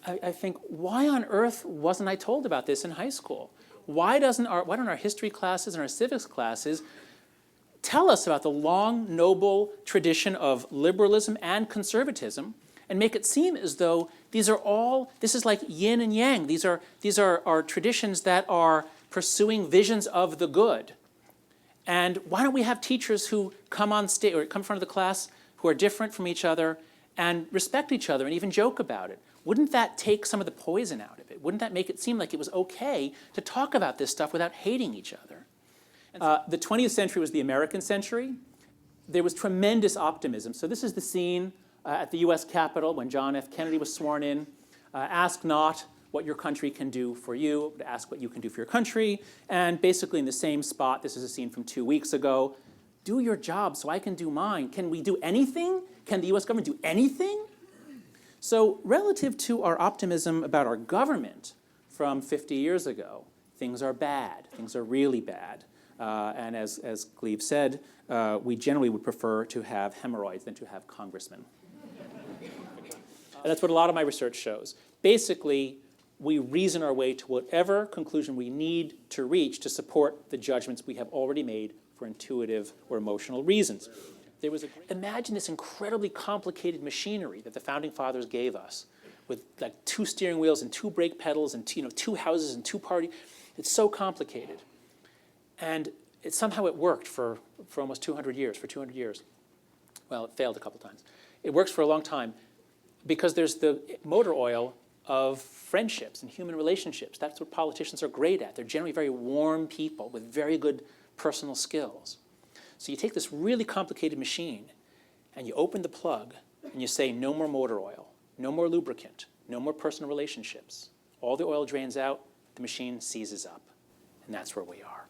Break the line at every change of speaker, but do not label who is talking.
I think, why on earth wasn't I told about this in high school? Why don't our history classes and our civics classes tell us about the long, noble tradition of liberalism and conservatism and make it seem as though this is like yin and yang. These are traditions that are pursuing visions of the good. And why don't we have teachers who come on stage or come in front of the class who are different from each other and respect each other and even joke about it? Wouldn't that take some of the poison out of it? Wouldn't that make it seem like it was okay to talk about this stuff without hating each other? The 20th century was the American century. There was tremendous optimism. So this is the scene at the US Capitol when John F. Kennedy was sworn in. Ask not what your country can do for you, but ask what you can do for your country. And basically in the same spot, this is a scene from 2 weeks ago, do your job so I can do mine. Can we do anything? Can the US government do anything? So relative to our optimism about our government from 50 years ago, things are bad. Things are really bad. And as Cleve said, we generally would prefer to have hemorrhoids than to have congressmen. And that's what a lot of my research shows. Basically, we reason our way to whatever conclusion we need to reach to support the judgments we have already made for intuitive or emotional reasons. Imagine this incredibly complicated machinery that the Founding Fathers gave us with like 2 steering wheels and 2 brake pedals and 2 houses and 2 parties. It's so complicated. And somehow it worked for almost 200 years, for 200 years. Well, it failed a couple times. It works for a long time because there's the motor oil of friendships and human relationships. That's what politicians are great at. They're generally very warm people with very good personal skills. So you take this really complicated machine and you open the plug and you say no more motor oil, no more lubricant, no more personal relationships. All the oil drains out, the machine seizes up. And that's where we are.